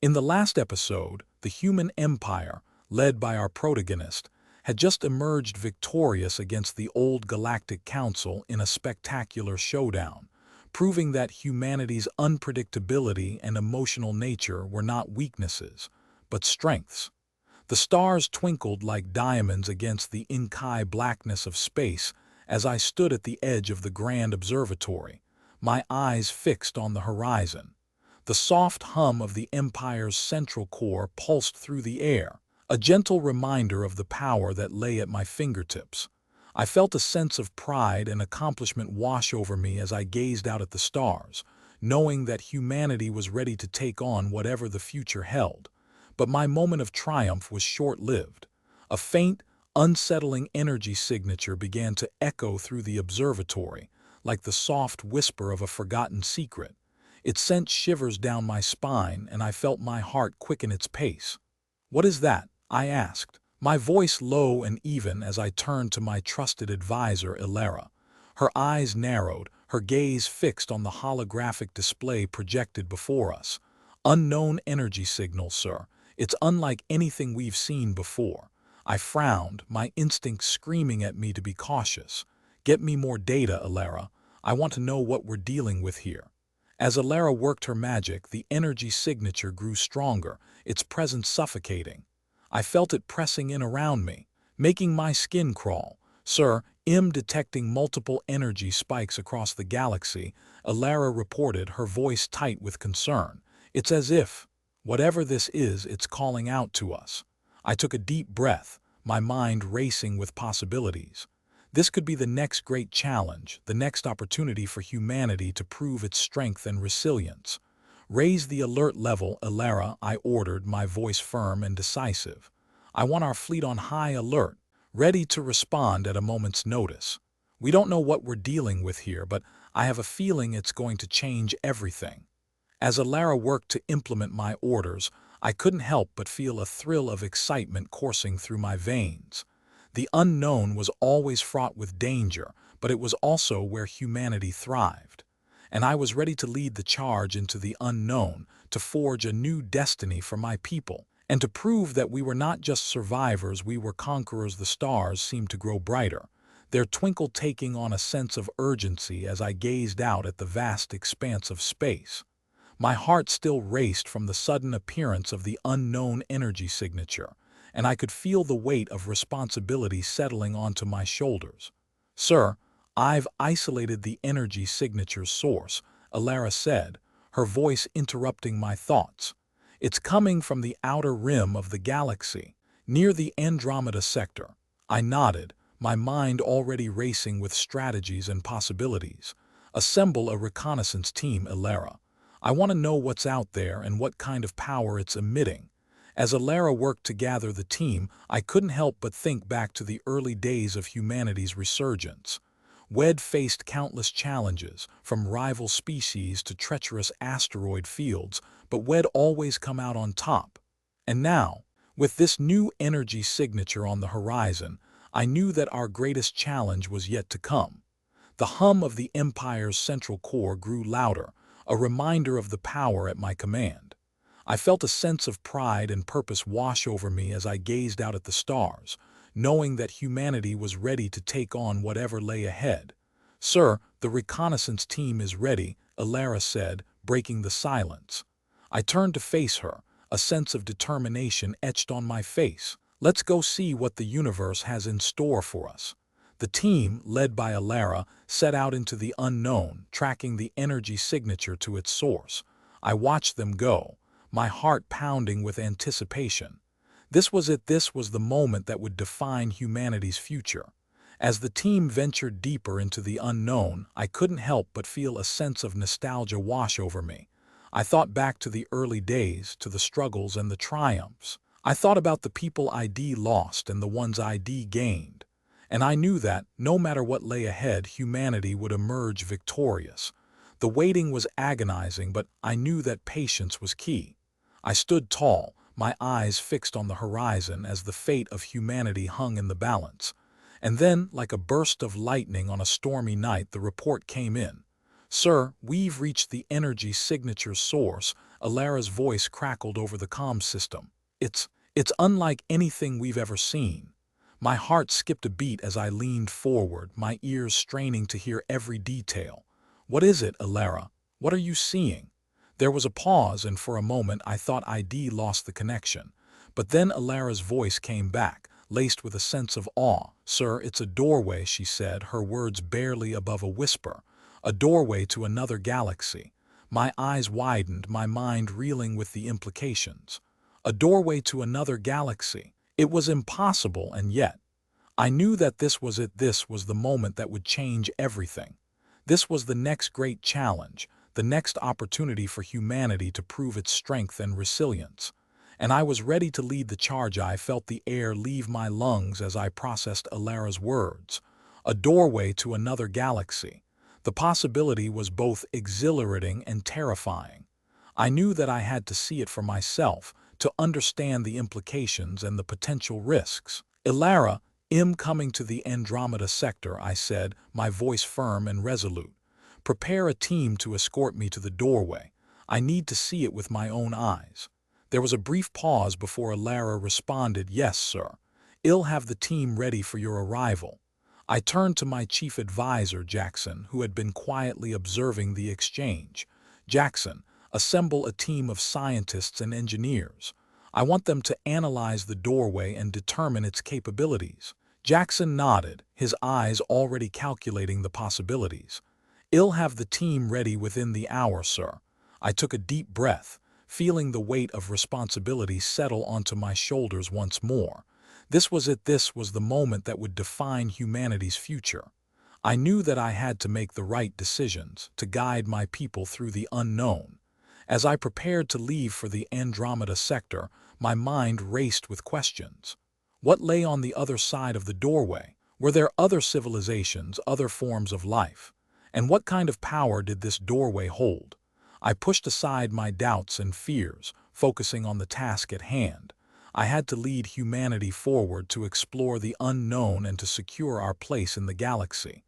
In the last episode, the human empire, led by our protagonist, had just emerged victorious against the old Galactic Council in a spectacular showdown, proving that humanity's unpredictability and emotional nature were not weaknesses, but strengths. The stars twinkled like diamonds against the inky blackness of space as I stood at the edge of the grand observatory, my eyes fixed on the horizon. The soft hum of the Empire's central core pulsed through the air, a gentle reminder of the power that lay at my fingertips. I felt a sense of pride and accomplishment wash over me as I gazed out at the stars, knowing that humanity was ready to take on whatever the future held. But my moment of triumph was short-lived. A faint, unsettling energy signature began to echo through the observatory, like the soft whisper of a forgotten secret. It sent shivers down my spine, and I felt my heart quicken its pace. "What is that?" I asked, my voice low and even as I turned to my trusted advisor, Ilera. Her eyes narrowed, her gaze fixed on the holographic display projected before us. "Unknown energy signal, sir. It's unlike anything we've seen before." I frowned, my instincts screaming at me to be cautious. "Get me more data, Ilera. I want to know what we're dealing with here." As Ilera worked her magic, the energy signature grew stronger, its presence suffocating. I felt it pressing in around me, making my skin crawl. "Sir, I'm detecting multiple energy spikes across the galaxy," Ilera reported, her voice tight with concern. "It's as if, whatever this is, it's calling out to us." I took a deep breath, my mind racing with possibilities. This could be the next great challenge, the next opportunity for humanity to prove its strength and resilience. "Raise the alert level, Ilera," I ordered, my voice firm and decisive. "I want our fleet on high alert, ready to respond at a moment's notice. We don't know what we're dealing with here, but I have a feeling it's going to change everything." As Ilera worked to implement my orders, I couldn't help but feel a thrill of excitement coursing through my veins. The unknown was always fraught with danger, but it was also where humanity thrived. And I was ready to lead the charge into the unknown, to forge a new destiny for my people, and to prove that we were not just survivors, we were conquerors. The stars seemed to grow brighter, their twinkle taking on a sense of urgency as I gazed out at the vast expanse of space. My heart still raced from the sudden appearance of the unknown energy signature, and I could feel the weight of responsibility settling onto my shoulders. "Sir, I've isolated the energy signature's source," Ilera said, her voice interrupting my thoughts. "It's coming from the outer rim of the galaxy, near the Andromeda sector." I nodded, my mind already racing with strategies and possibilities. "Assemble a reconnaissance team, Ilera. I want to know what's out there and what kind of power it's emitting." As Ilera worked to gather the team, I couldn't help but think back to the early days of humanity's resurgence. WED faced countless challenges, from rival species to treacherous asteroid fields, but WED always come out on top. And now, with this new energy signature on the horizon, I knew that our greatest challenge was yet to come. The hum of the Empire's central core grew louder, a reminder of the power at my command. I felt a sense of pride and purpose wash over me as I gazed out at the stars, knowing that humanity was ready to take on whatever lay ahead. "Sir, the reconnaissance team is ready," Ilera said, breaking the silence. I turned to face her, a sense of determination etched on my face. "Let's go see what the universe has in store for us." The team, led by Ilera, set out into the unknown, tracking the energy signature to its source. I watched them go, my heart pounding with anticipation. This was it. This was the moment that would define humanity's future. As the team ventured deeper into the unknown, I couldn't help but feel a sense of nostalgia wash over me. I thought back to the early days, to the struggles and the triumphs. I thought about the people I'd lost and the ones I'd gained. And I knew that, no matter what lay ahead, humanity would emerge victorious. The waiting was agonizing, but I knew that patience was key. I stood tall, my eyes fixed on the horizon as the fate of humanity hung in the balance. And then, like a burst of lightning on a stormy night, the report came in. "Sir, we've reached the energy signature source," Alara's voice crackled over the comm system. It's unlike anything we've ever seen." My heart skipped a beat as I leaned forward, my ears straining to hear every detail. "What is it, Alara? What are you seeing?" There was a pause, and for a moment I thought ID lost the connection. But then Alara's voice came back, laced with a sense of awe. "Sir, it's a doorway," she said, her words barely above a whisper. "A doorway to another galaxy." My eyes widened, my mind reeling with the implications. A doorway to another galaxy. It was impossible, and yet I knew that this was it. This was the moment that would change everything. This was the next great challenge, the next opportunity for humanity to prove its strength and resilience. And I was ready to lead the charge. I felt the air leave my lungs as I processed Alara's words. A doorway to another galaxy. The possibility was both exhilarating and terrifying. I knew that I had to see it for myself, to understand the implications and the potential risks. "Alara, I'm coming to the Andromeda sector," I said, my voice firm and resolute. "Prepare a team to escort me to the doorway. I need to see it with my own eyes." There was a brief pause before Alara responded, "Yes, sir. I'll have the team ready for your arrival." I turned to my chief advisor, Jackson, who had been quietly observing the exchange. "Jackson, assemble a team of scientists and engineers. I want them to analyze the doorway and determine its capabilities." Jackson nodded, his eyes already calculating the possibilities. "I'll have the team ready within the hour, sir." I took a deep breath, feeling the weight of responsibility settle onto my shoulders once more. This was it. This was the moment that would define humanity's future. I knew that I had to make the right decisions, to guide my people through the unknown. As I prepared to leave for the Andromeda sector, my mind raced with questions. What lay on the other side of the doorway? Were there other civilizations, other forms of life? And what kind of power did this doorway hold? I pushed aside my doubts and fears, focusing on the task at hand. I had to lead humanity forward, to explore the unknown and to secure our place in the galaxy.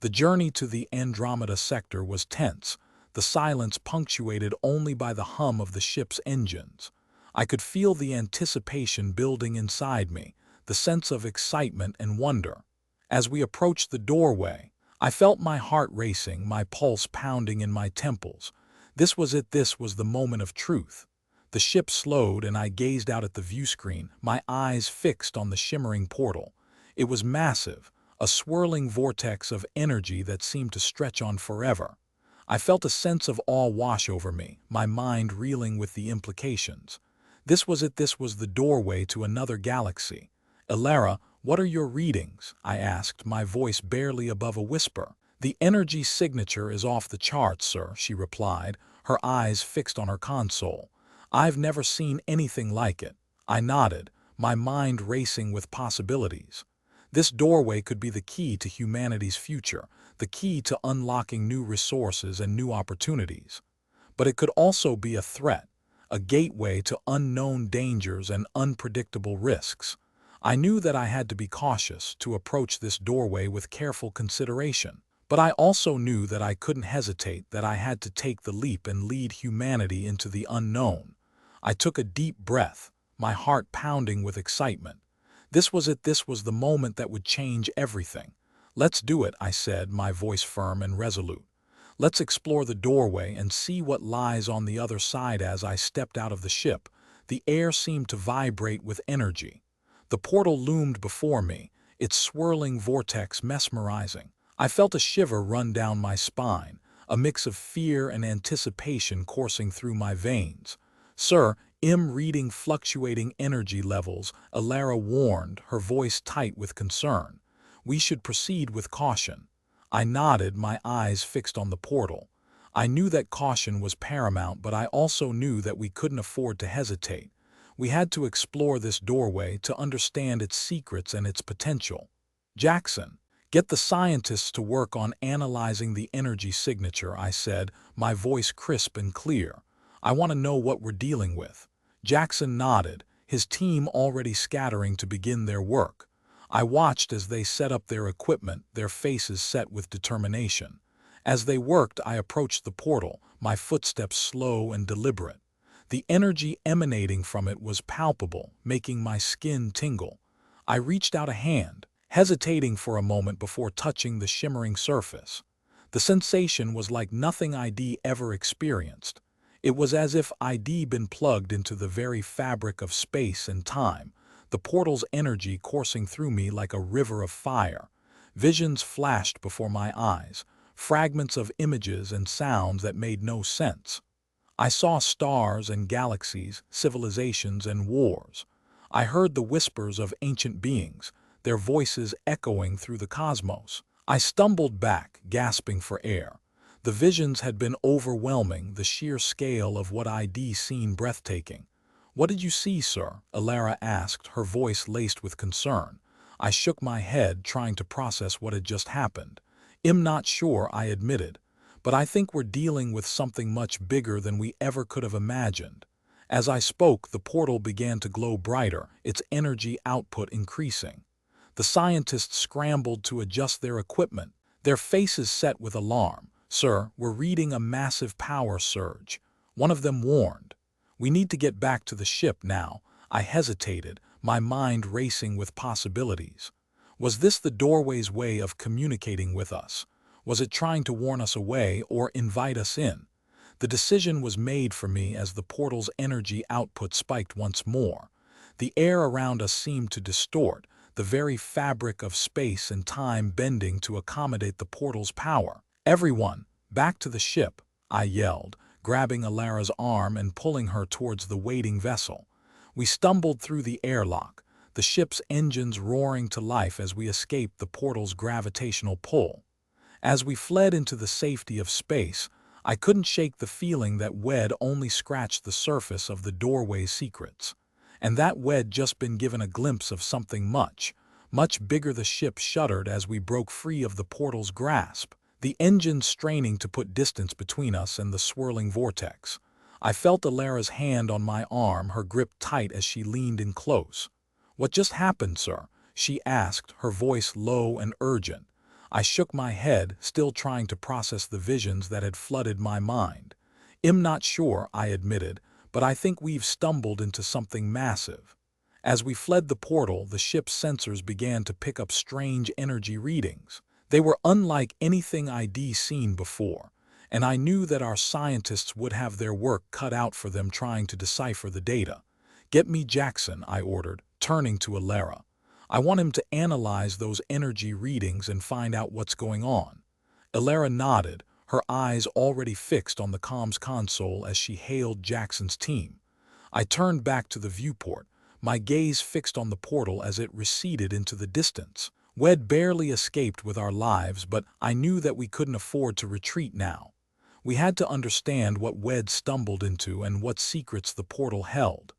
The journey to the Andromeda sector was tense, the silence punctuated only by the hum of the ship's engines. I could feel the anticipation building inside me, the sense of excitement and wonder. As we approached the doorway, I felt my heart racing, my pulse pounding in my temples. This was it. This was the moment of truth. The ship slowed and I gazed out at the viewscreen, my eyes fixed on the shimmering portal. It was massive, a swirling vortex of energy that seemed to stretch on forever. I felt a sense of awe wash over me, my mind reeling with the implications. This was it. This was the doorway to another galaxy. "Alara, what are your readings?" I asked, my voice barely above a whisper. "The energy signature is off the charts, sir," she replied, her eyes fixed on her console. "I've never seen anything like it." I nodded, my mind racing with possibilities. This doorway could be the key to humanity's future, the key to unlocking new resources and new opportunities. But it could also be a threat, a gateway to unknown dangers and unpredictable risks. I knew that I had to be cautious, to approach this doorway with careful consideration. But I also knew that I couldn't hesitate, that I had to take the leap and lead humanity into the unknown. I took a deep breath, my heart pounding with excitement. This was it. This was the moment that would change everything. "Let's do it," I said, my voice firm and resolute. "Let's explore the doorway and see what lies on the other side." As I stepped out of the ship, the air seemed to vibrate with energy. The portal loomed before me, its swirling vortex mesmerizing. I felt a shiver run down my spine, a mix of fear and anticipation coursing through my veins. "Sir, I'm reading fluctuating energy levels," Alara warned, her voice tight with concern. "We should proceed with caution." I nodded, my eyes fixed on the portal. I knew that caution was paramount, but I also knew that we couldn't afford to hesitate. We had to explore this doorway, to understand its secrets and its potential. "Jackson, get the scientists to work on analyzing the energy signature," I said, my voice crisp and clear. "I want to know what we're dealing with." Jackson nodded, his team already scattering to begin their work. I watched as they set up their equipment, their faces set with determination. As they worked, I approached the portal, my footsteps slow and deliberate. The energy emanating from it was palpable, making my skin tingle. I reached out a hand, hesitating for a moment before touching the shimmering surface. The sensation was like nothing I'd ever experienced. It was as if I'd been plugged into the very fabric of space and time, the portal's energy coursing through me like a river of fire. Visions flashed before my eyes, fragments of images and sounds that made no sense. I saw stars and galaxies, civilizations and wars. I heard the whispers of ancient beings, their voices echoing through the cosmos. I stumbled back, gasping for air. The visions had been overwhelming, the sheer scale of what I'd seen breathtaking. "What did you see, sir?" Alara asked, her voice laced with concern. I shook my head, trying to process what had just happened. "I'm not sure," I admitted, "but I think we're dealing with something much bigger than we ever could have imagined." As I spoke, the portal began to glow brighter, its energy output increasing. The scientists scrambled to adjust their equipment, their faces set with alarm. "Sir, we're reading a massive power surge," one of them warned. "We need to get back to the ship now." I hesitated, my mind racing with possibilities. Was this the doorway's way of communicating with us? Was it trying to warn us away or invite us in? The decision was made for me as the portal's energy output spiked once more. The air around us seemed to distort, the very fabric of space and time bending to accommodate the portal's power. "Everyone, back to the ship," I yelled, grabbing Alara's arm and pulling her towards the waiting vessel. We stumbled through the airlock, the ship's engines roaring to life as we escaped the portal's gravitational pull. As we fled into the safety of space, I couldn't shake the feeling that we'd only scratched the surface of the doorway's secrets, and that we'd just been given a glimpse of something much, much bigger. The ship shuddered as we broke free of the portal's grasp, the engines straining to put distance between us and the swirling vortex. I felt Alara's hand on my arm, her grip tight as she leaned in close. "What just happened, sir?" she asked, her voice low and urgent. I shook my head, still trying to process the visions that had flooded my mind. "I'm not sure," I admitted, "but I think we've stumbled into something massive." As we fled the portal, the ship's sensors began to pick up strange energy readings. They were unlike anything I'd seen before, and I knew that our scientists would have their work cut out for them trying to decipher the data. "Get me Jackson," I ordered, turning to Alara. "I want him to analyze those energy readings and find out what's going on." Alara nodded, her eyes already fixed on the comms console as she hailed Jackson's team. I turned back to the viewport, my gaze fixed on the portal as it receded into the distance. We'd barely escaped with our lives, but I knew that we couldn't afford to retreat now. We had to understand what we'd stumbled into and what secrets the portal held.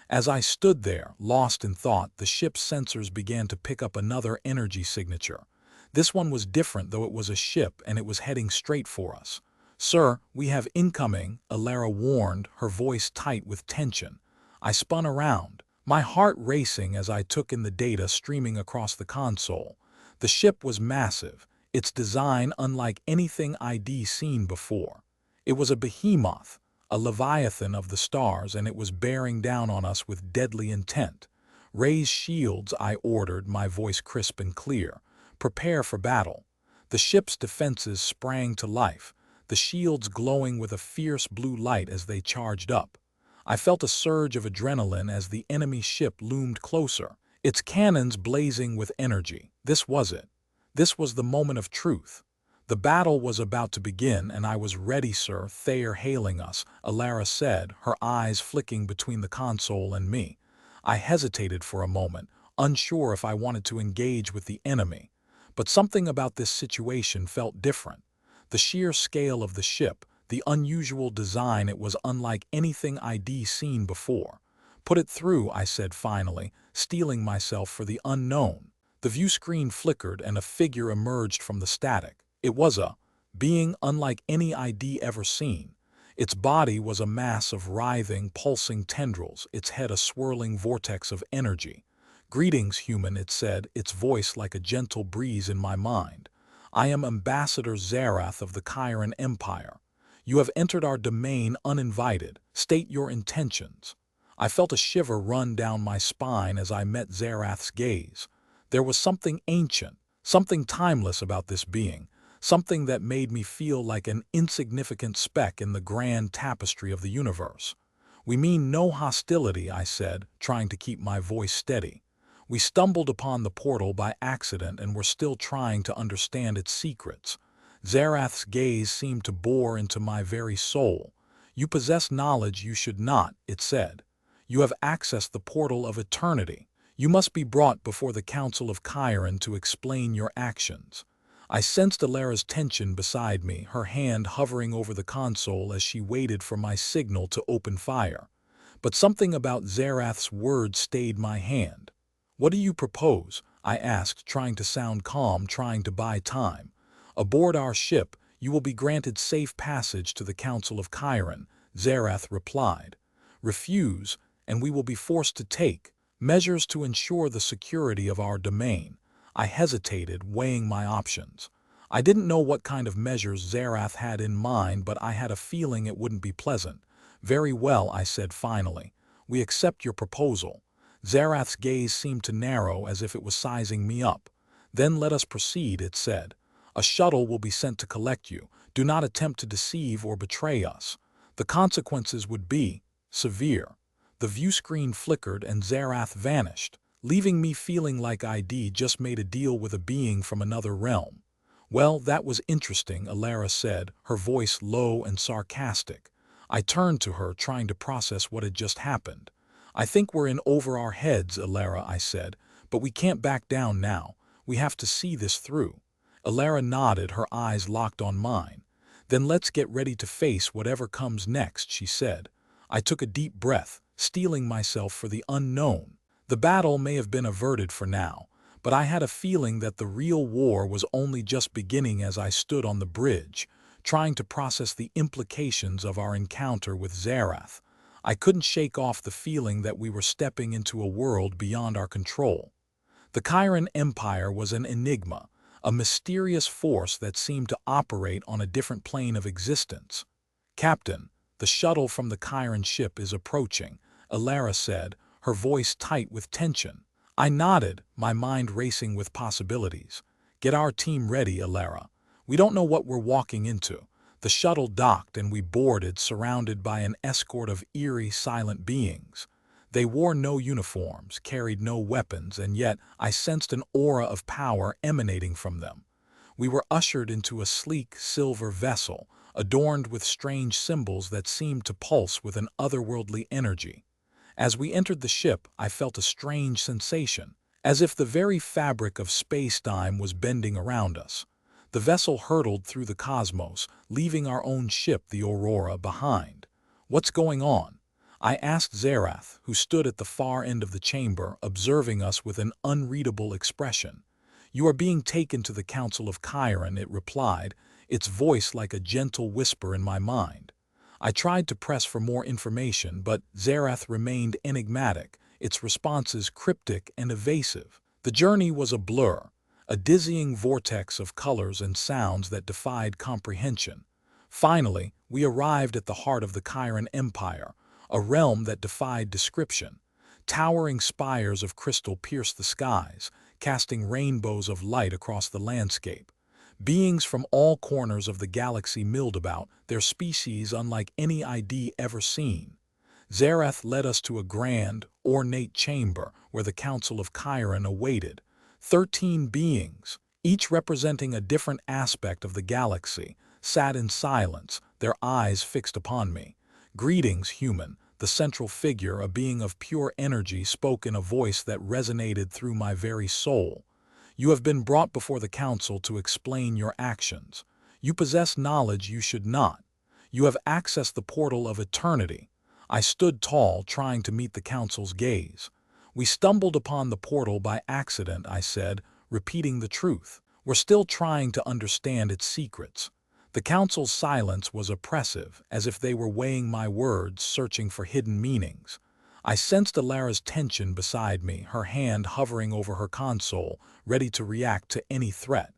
As I stood there, lost in thought, the ship's sensors began to pick up another energy signature. This one was different, though it was a ship and it was heading straight for us. "Sir, we have incoming," Alara warned, her voice tight with tension. I spun around, my heart racing as I took in the data streaming across the console. The ship was massive, its design unlike anything I'd seen before. It was a behemoth, a leviathan of the stars, and it was bearing down on us with deadly intent. "Raise shields," I ordered, my voice crisp and clear. "Prepare for battle." The ship's defenses sprang to life, the shields glowing with a fierce blue light as they charged up. I felt a surge of adrenaline as the enemy ship loomed closer, its cannons blazing with energy. This was it. This was the moment of truth. The battle was about to begin, and I was ready, "Sir, Thayer hailing us," Alara said, her eyes flicking between the console and me. I hesitated for a moment, unsure if I wanted to engage with the enemy. But something about this situation felt different. The sheer scale of the ship, the unusual design, it was unlike anything I'd seen before. "Put it through," I said finally, steeling myself for the unknown. The view screen flickered and a figure emerged from the static. It was a being unlike any I'd ever seen. Its body was a mass of writhing, pulsing tendrils, its head a swirling vortex of energy. "Greetings, human," it said, its voice like a gentle breeze in my mind. I am Ambassador Zarath of the Chiron Empire. You have entered our domain uninvited. State your intentions." I felt a shiver run down my spine as I met Zarath's gaze. There was something ancient, something timeless about this being, something that made me feel like an insignificant speck in the grand tapestry of the universe. "We mean no hostility," I said, trying to keep my voice steady. "We stumbled upon the portal by accident and were still trying to understand its secrets." Zarath's gaze seemed to bore into my very soul. "You possess knowledge you should not," it said. "You have accessed the portal of eternity. You must be brought before the Council of Chiron to explain your actions." I sensed Alara's tension beside me, her hand hovering over the console as she waited for my signal to open fire. But something about Zarath's words stayed my hand. "What do you propose?" I asked, trying to sound calm, trying to buy time. "Aboard our ship, you will be granted safe passage to the Council of Chiron," Zarath replied. "Refuse, and we will be forced to take measures to ensure the security of our domain." I hesitated, weighing my options. I didn't know what kind of measures Zarath had in mind, but I had a feeling it wouldn't be pleasant. "Very well," I said finally. "We accept your proposal." Zarath's gaze seemed to narrow as if it was sizing me up. "Then let us proceed," it said. "A shuttle will be sent to collect you. Do not attempt to deceive or betray us. The consequences would be severe." The view screen flickered and Zarath vanished, leaving me feeling like I'd just made a deal with a being from another realm. "Well, that was interesting," Alara said, her voice low and sarcastic. I turned to her, trying to process what had just happened. "I think we're in over our heads, Alara," I said, "but we can't back down now. We have to see this through." Alara nodded, her eyes locked on mine. "Then let's get ready to face whatever comes next," she said. I took a deep breath, steeling myself for the unknown. The battle may have been averted for now, but I had a feeling that the real war was only just beginning as I stood on the bridge, trying to process the implications of our encounter with Zarath. I couldn't shake off the feeling that we were stepping into a world beyond our control. The Chiron Empire was an enigma, a mysterious force that seemed to operate on a different plane of existence. "Captain, the shuttle from the Chiron ship is approaching," Alara said, her voice tight with tension. I nodded, my mind racing with possibilities. "Get our team ready, Alara. We don't know what we're walking into." The shuttle docked and we boarded, surrounded by an escort of eerie, silent beings. They wore no uniforms, carried no weapons, and yet I sensed an aura of power emanating from them. We were ushered into a sleek, silver vessel, adorned with strange symbols that seemed to pulse with an otherworldly energy. As we entered the ship, I felt a strange sensation, as if the very fabric of space-time was bending around us. The vessel hurtled through the cosmos, leaving our own ship, the Aurora, behind. "What's going on?" I asked Zarath, who stood at the far end of the chamber, observing us with an unreadable expression. "You are being taken to the Council of Chiron," it replied, its voice like a gentle whisper in my mind. I tried to press for more information, but Zarath remained enigmatic, its responses cryptic and evasive. The journey was a blur, a dizzying vortex of colors and sounds that defied comprehension. Finally, we arrived at the heart of the Chiron Empire, a realm that defied description. Towering spires of crystal pierced the skies, casting rainbows of light across the landscape. Beings from all corners of the galaxy milled about, their species unlike any I'd ever seen. Zarath led us to a grand, ornate chamber where the Council of Chiron awaited. 13 beings, each representing a different aspect of the galaxy, sat in silence, their eyes fixed upon me. "Greetings, human." The central figure, a being of pure energy, spoke in a voice that resonated through my very soul. "You have been brought before the Council to explain your actions. You possess knowledge you should not. You have accessed the portal of eternity." I stood tall, trying to meet the Council's gaze. "We stumbled upon the portal by accident," I said, repeating the truth. "We're still trying to understand its secrets." The Council's silence was oppressive, as if they were weighing my words, searching for hidden meanings. I sensed Alara's tension beside me, her hand hovering over her console, ready to react to any threat.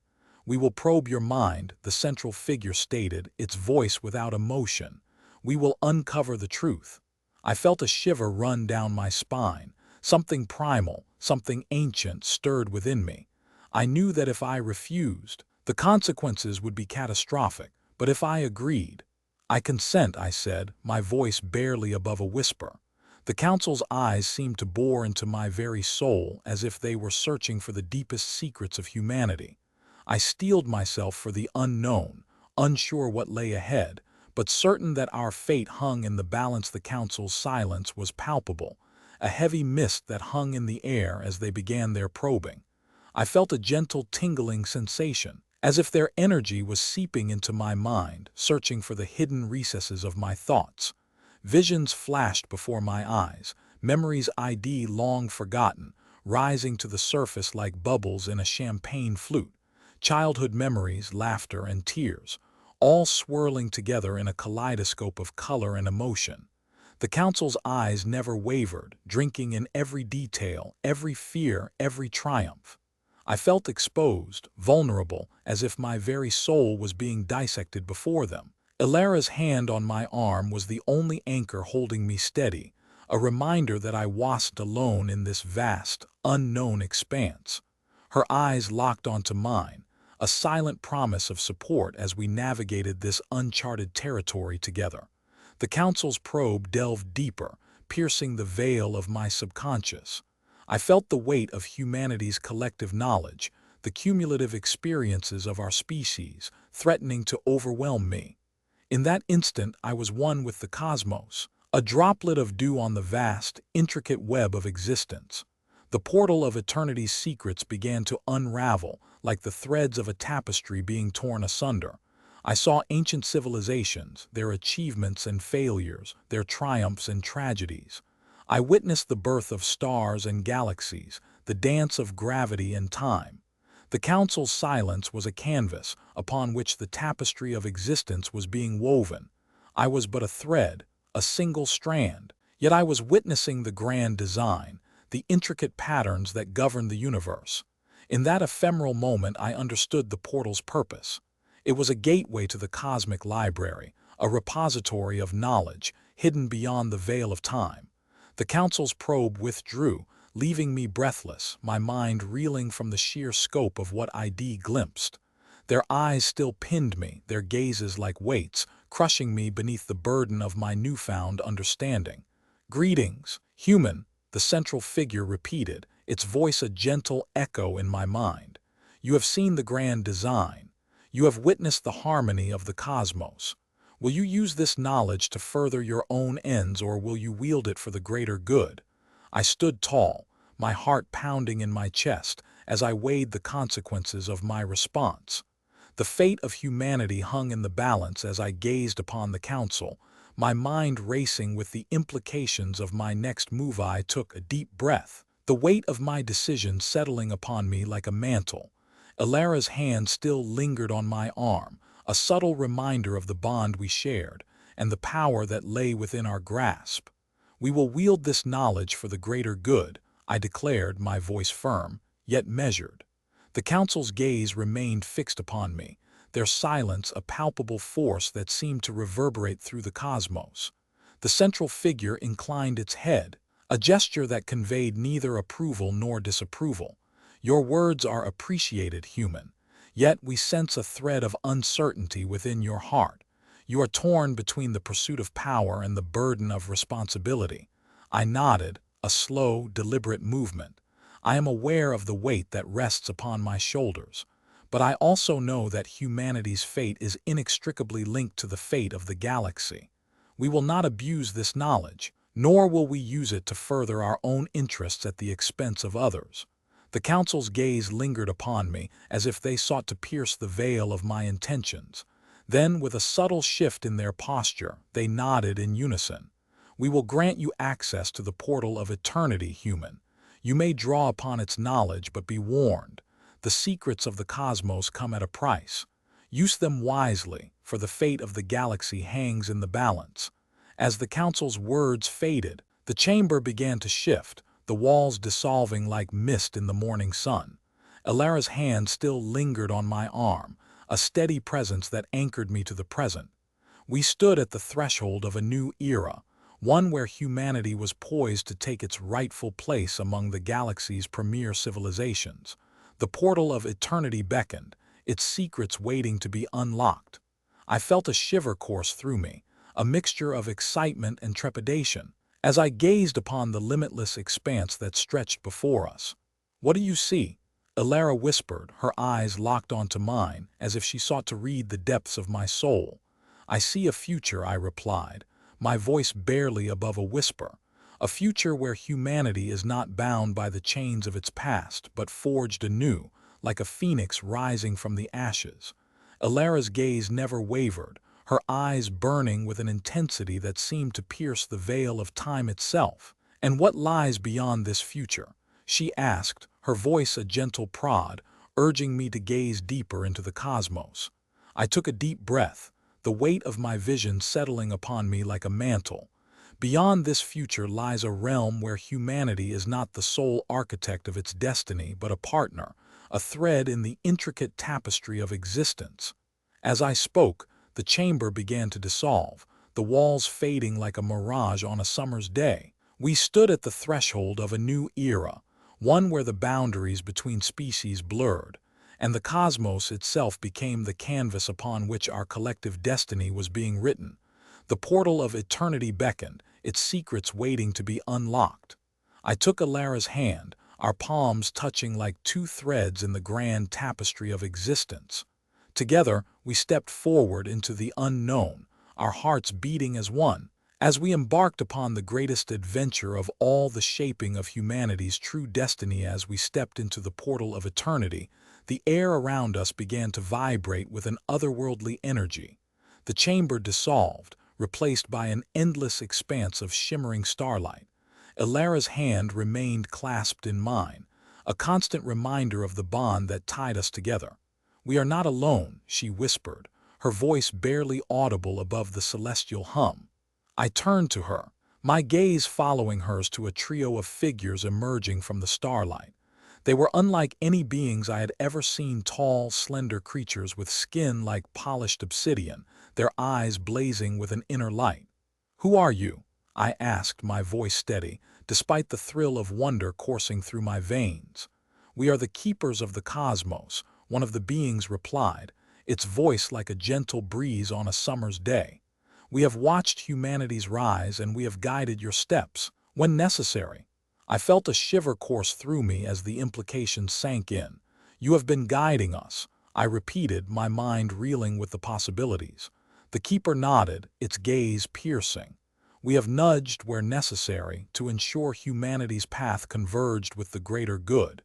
"We will probe your mind," the central figure stated, its voice without emotion. "We will uncover the truth." I felt a shiver run down my spine. Something primal, something ancient stirred within me. I knew that if I refused, the consequences would be catastrophic, but if I agreed— "I consent," I said, my voice barely above a whisper. The council's eyes seemed to bore into my very soul as if they were searching for the deepest secrets of humanity. I steeled myself for the unknown, unsure what lay ahead, but certain that our fate hung in the balance. The council's silence was palpable, a heavy mist that hung in the air as they began their probing. I felt a gentle tingling sensation, as if their energy was seeping into my mind, searching for the hidden recesses of my thoughts. Visions flashed before my eyes, memories I'd long forgotten, rising to the surface like bubbles in a champagne flute. Childhood memories, laughter, and tears, all swirling together in a kaleidoscope of color and emotion. The council's eyes never wavered, drinking in every detail, every fear, every triumph. I felt exposed, vulnerable, as if my very soul was being dissected before them. Ilara's hand on my arm was the only anchor holding me steady, a reminder that I wasn't alone in this vast, unknown expanse. Her eyes locked onto mine, a silent promise of support as we navigated this uncharted territory together. The council's probe delved deeper, piercing the veil of my subconscious. I felt the weight of humanity's collective knowledge, the cumulative experiences of our species, threatening to overwhelm me. In that instant, I was one with the cosmos, a droplet of dew on the vast, intricate web of existence. The portal of eternity's secrets began to unravel, like the threads of a tapestry being torn asunder. I saw ancient civilizations, their achievements and failures, their triumphs and tragedies. I witnessed the birth of stars and galaxies, the dance of gravity and time. The council's silence was a canvas upon which the tapestry of existence was being woven. I was but a thread, a single strand, yet I was witnessing the grand design, the intricate patterns that govern the universe. In that ephemeral moment, I understood the portal's purpose. It was a gateway to the cosmic library, a repository of knowledge hidden beyond the veil of time. The council's probe withdrew, leaving me breathless, my mind reeling from the sheer scope of what I'd glimpsed. Their eyes still pinned me, their gazes like weights, crushing me beneath the burden of my newfound understanding. "Greetings, human," the central figure repeated, its voice a gentle echo in my mind. "You have seen the grand design. You have witnessed the harmony of the cosmos. Will you use this knowledge to further your own ends, or will you wield it for the greater good?" I stood tall, my heart pounding in my chest as I weighed the consequences of my response. The fate of humanity hung in the balance as I gazed upon the council, my mind racing with the implications of my next move. I took a deep breath, the weight of my decision settling upon me like a mantle. Ilara's hand still lingered on my arm, a subtle reminder of the bond we shared and the power that lay within our grasp. "We will wield this knowledge for the greater good," I declared, my voice firm, yet measured. The council's gaze remained fixed upon me, their silence a palpable force that seemed to reverberate through the cosmos. The central figure inclined its head, a gesture that conveyed neither approval nor disapproval. "Your words are appreciated, human. Yet we sense a thread of uncertainty within your heart. You are torn between the pursuit of power and the burden of responsibility." I nodded, a slow, deliberate movement. "I am aware of the weight that rests upon my shoulders, but I also know that humanity's fate is inextricably linked to the fate of the galaxy. We will not abuse this knowledge, nor will we use it to further our own interests at the expense of others." The council's gaze lingered upon me as if they sought to pierce the veil of my intentions. Then, with a subtle shift in their posture, they nodded in unison. "We will grant you access to the portal of eternity, human. You may draw upon its knowledge, but be warned. The secrets of the cosmos come at a price. Use them wisely, for the fate of the galaxy hangs in the balance." As the council's words faded, the chamber began to shift, the walls dissolving like mist in the morning sun. Elara's hand still lingered on my arm, a steady presence that anchored me to the present. We stood at the threshold of a new era, one where humanity was poised to take its rightful place among the galaxy's premier civilizations. The portal of eternity beckoned, its secrets waiting to be unlocked. I felt a shiver course through me, a mixture of excitement and trepidation, as I gazed upon the limitless expanse that stretched before us. "What do you see?" Elara whispered, her eyes locked onto mine, as if she sought to read the depths of my soul. "I see a future," I replied, my voice barely above a whisper. "A future where humanity is not bound by the chains of its past, but forged anew, like a phoenix rising from the ashes." Elara's gaze never wavered, her eyes burning with an intensity that seemed to pierce the veil of time itself. "And what lies beyond this future?" she asked, her voice a gentle prod, urging me to gaze deeper into the cosmos. I took a deep breath, the weight of my vision settling upon me like a mantle. Beyond this future lies a realm where humanity is not the sole architect of its destiny, but a partner, a thread in the intricate tapestry of existence. As I spoke, the chamber began to dissolve, the walls fading like a mirage on a summer's day. We stood at the threshold of a new era, one where the boundaries between species blurred, and the cosmos itself became the canvas upon which our collective destiny was being written. The portal of eternity beckoned, its secrets waiting to be unlocked. I took Elara's hand, our palms touching like two threads in the grand tapestry of existence. Together, we stepped forward into the unknown, our hearts beating as one. As we embarked upon the greatest adventure of all, the shaping of humanity's true destiny, as we stepped into the portal of eternity, the air around us began to vibrate with an otherworldly energy. The chamber dissolved, replaced by an endless expanse of shimmering starlight. Elara's hand remained clasped in mine, a constant reminder of the bond that tied us together. "We are not alone," she whispered, her voice barely audible above the celestial hum. I turned to her, my gaze following hers to a trio of figures emerging from the starlight. They were unlike any beings I had ever seen, tall, slender creatures with skin like polished obsidian, their eyes blazing with an inner light. "Who are you?" I asked, my voice steady, despite the thrill of wonder coursing through my veins. "We are the keepers of the cosmos," one of the beings replied, its voice like a gentle breeze on a summer's day. "We have watched humanity's rise, and we have guided your steps, when necessary." I felt a shiver course through me as the implication sank in. "You have been guiding us," I repeated, my mind reeling with the possibilities. The keeper nodded, its gaze piercing. "We have nudged where necessary to ensure humanity's path converged with the greater good.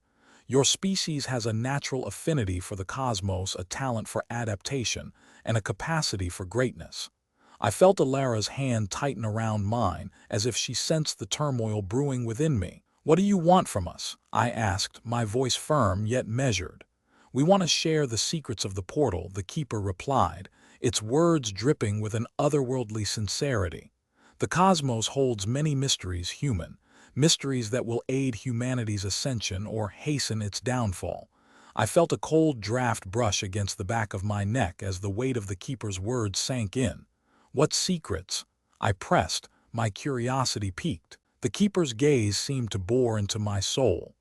Your species has a natural affinity for the cosmos, a talent for adaptation, and a capacity for greatness." I felt Elara's hand tighten around mine, as if she sensed the turmoil brewing within me. "What do you want from us?" I asked, my voice firm yet measured. "We want to share the secrets of the portal," the keeper replied, its words dripping with an otherworldly sincerity. "The cosmos holds many mysteries, human, mysteries that will aid humanity's ascension or hasten its downfall." I felt a cold draft brush against the back of my neck as the weight of the keeper's words sank in. "What secrets?" I pressed, my curiosity piqued. The keeper's gaze seemed to bore into my soul.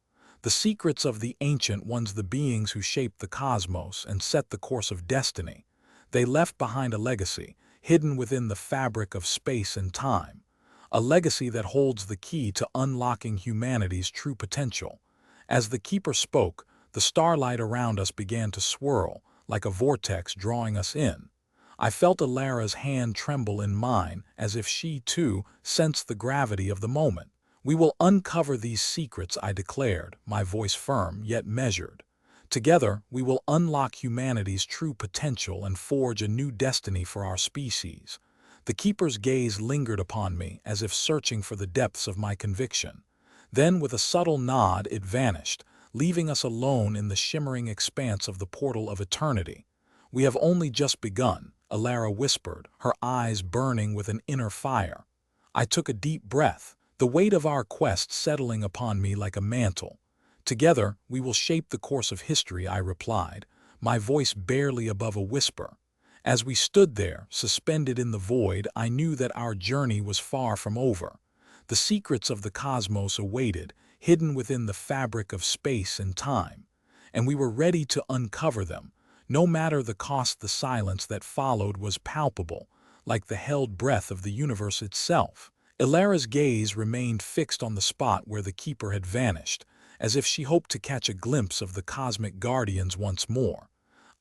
"The secrets of the ancient ones, the beings who shaped the cosmos and set the course of destiny. They left behind a legacy, hidden within the fabric of space and time. A legacy that holds the key to unlocking humanity's true potential." As the keeper spoke, the starlight around us began to swirl, like a vortex drawing us in. I felt Elara's hand tremble in mine, as if she, too, sensed the gravity of the moment. "We will uncover these secrets," I declared, my voice firm yet measured. "Together, we will unlock humanity's true potential and forge a new destiny for our species." The keeper's gaze lingered upon me, as if searching for the depths of my conviction. Then, with a subtle nod, it vanished, leaving us alone in the shimmering expanse of the portal of eternity. "We have only just begun," Elara whispered, her eyes burning with an inner fire. I took a deep breath, the weight of our quest settling upon me like a mantle. Together, we will shape the course of history, I replied, my voice barely above a whisper. As we stood there, suspended in the void, I knew that our journey was far from over. The secrets of the cosmos awaited, hidden within the fabric of space and time, and we were ready to uncover them. No matter the cost, the silence that followed was palpable, like the held breath of the universe itself. Ilara's gaze remained fixed on the spot where the keeper had vanished, as if she hoped to catch a glimpse of the cosmic guardians once more.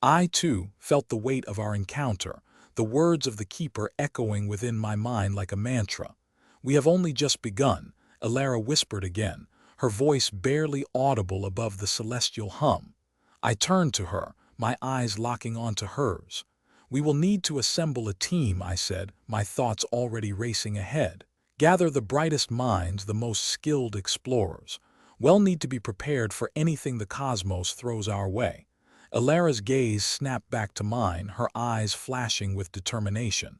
I, too, felt the weight of our encounter, the words of the keeper echoing within my mind like a mantra. "We have only just begun," Ilara whispered again, her voice barely audible above the celestial hum. I turned to her, my eyes locking onto hers. "We will need to assemble a team," I said, my thoughts already racing ahead. "Gather the brightest minds, the most skilled explorers. We'll need to be prepared for anything the cosmos throws our way." Ilara's gaze snapped back to mine, her eyes flashing with determination.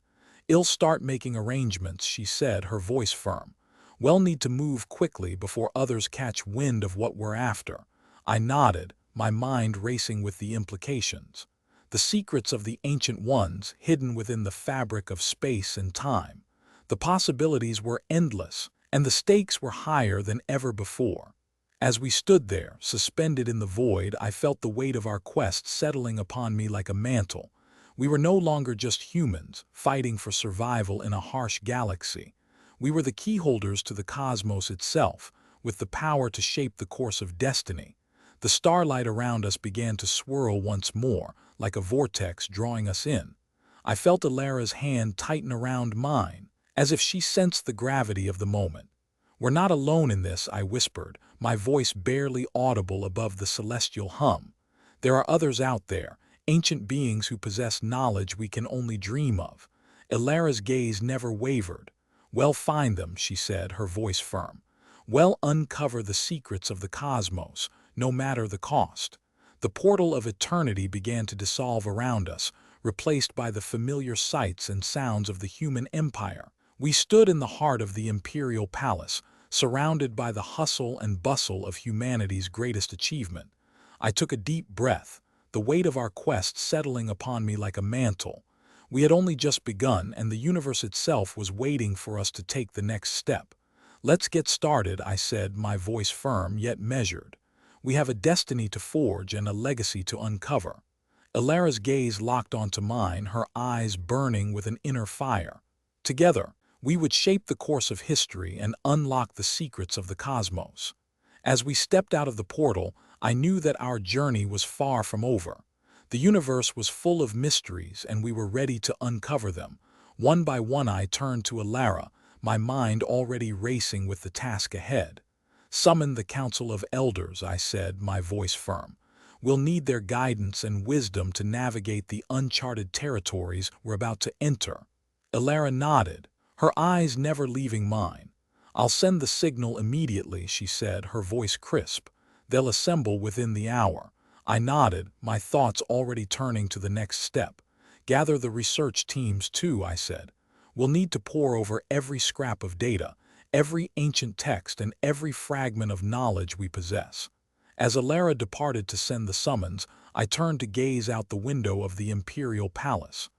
"I'll start making arrangements," she said, her voice firm. "We'll need to move quickly before others catch wind of what we're after." I nodded, my mind racing with the implications. The secrets of the Ancient Ones, hidden within the fabric of space and time. The possibilities were endless, and the stakes were higher than ever before. As we stood there, suspended in the void, I felt the weight of our quest settling upon me like a mantle. We were no longer just humans, fighting for survival in a harsh galaxy. We were the keyholders to the cosmos itself, with the power to shape the course of destiny. The starlight around us began to swirl once more, like a vortex drawing us in. I felt Ilara's hand tighten around mine, as if she sensed the gravity of the moment. "We're not alone in this," I whispered, my voice barely audible above the celestial hum. "There are others out there, ancient beings who possess knowledge we can only dream of." Ilara's gaze never wavered. "We'll find them," she said, her voice firm. "We'll uncover the secrets of the cosmos, no matter the cost." The portal of eternity began to dissolve around us, replaced by the familiar sights and sounds of the human empire. We stood in the heart of the imperial palace, surrounded by the hustle and bustle of humanity's greatest achievement. I took a deep breath, the weight of our quest settling upon me like a mantle. We had only just begun, and the universe itself was waiting for us to take the next step. "Let's get started," I said, my voice firm yet measured. "We have a destiny to forge and a legacy to uncover." Ilara's gaze locked onto mine, her eyes burning with an inner fire. Together, we would shape the course of history and unlock the secrets of the cosmos. As we stepped out of the portal, I knew that our journey was far from over. The universe was full of mysteries, and we were ready to uncover them. One by one I turned to Ilara, my mind already racing with the task ahead. "Summon the Council of Elders," I said, my voice firm. "We'll need their guidance and wisdom to navigate the uncharted territories we're about to enter." Ilara nodded, her eyes never leaving mine. "I'll send the signal immediately," she said, her voice crisp. "They'll assemble within the hour." I nodded, my thoughts already turning to the next step. "Gather the research teams too," I said. "We'll need to pore over every scrap of data, every ancient text, and every fragment of knowledge we possess." As Ilara departed to send the summons, I turned to gaze out the window of the imperial palace.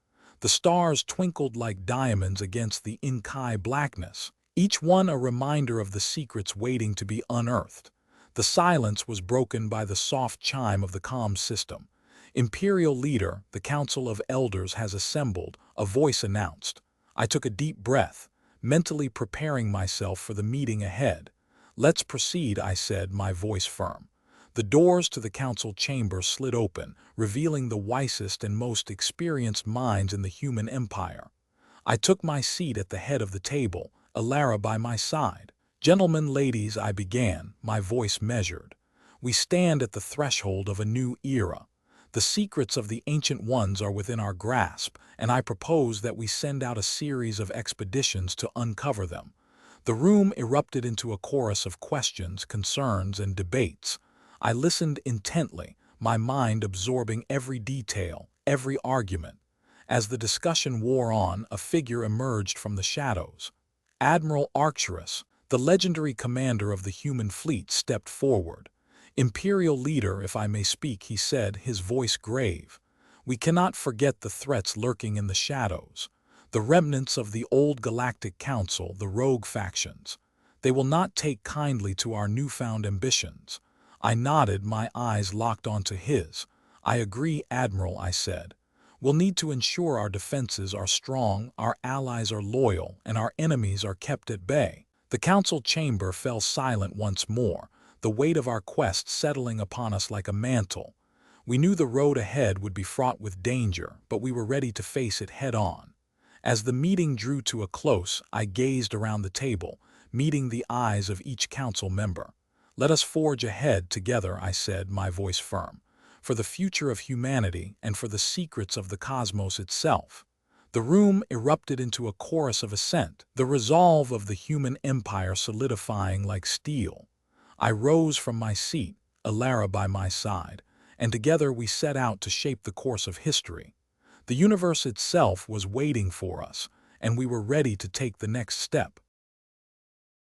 The stars twinkled like diamonds against the inky blackness, each one a reminder of the secrets waiting to be unearthed. The silence was broken by the soft chime of the comm system. "Imperial leader, the Council of Elders has assembled," a voice announced. I took a deep breath, mentally preparing myself for the meeting ahead. "Let's proceed," I said, my voice firm. The doors to the council chamber slid open, revealing the wisest and most experienced minds in the human empire. I took my seat at the head of the table, Ilara by my side. "Gentlemen, ladies," I began, my voice measured. "We stand at the threshold of a new era. The secrets of the Ancient Ones are within our grasp, and I propose that we send out a series of expeditions to uncover them." The room erupted into a chorus of questions, concerns, and debates. I listened intently, my mind absorbing every detail, every argument. As the discussion wore on, a figure emerged from the shadows. Admiral Arcturus, the legendary commander of the human fleet, stepped forward. Imperial leader, if I may speak, he said, his voice grave. We cannot forget the threats lurking in the shadows, the remnants of the old Galactic Council, the rogue factions. They will not take kindly to our newfound ambitions. I nodded, my eyes locked onto his. I agree, Admiral, I said. We'll need to ensure our defenses are strong, our allies are loyal, and our enemies are kept at bay. The council chamber fell silent once more, the weight of our quest settling upon us like a mantle. We knew the road ahead would be fraught with danger, but we were ready to face it head-on. As the meeting drew to a close, I gazed around the table, meeting the eyes of each council member. Let us forge ahead together, I said, my voice firm, for the future of humanity and for the secrets of the cosmos itself. The room erupted into a chorus of assent, the resolve of the human empire solidifying like steel. I rose from my seat, Alara by my side, and together we set out to shape the course of history. The universe itself was waiting for us, and we were ready to take the next step.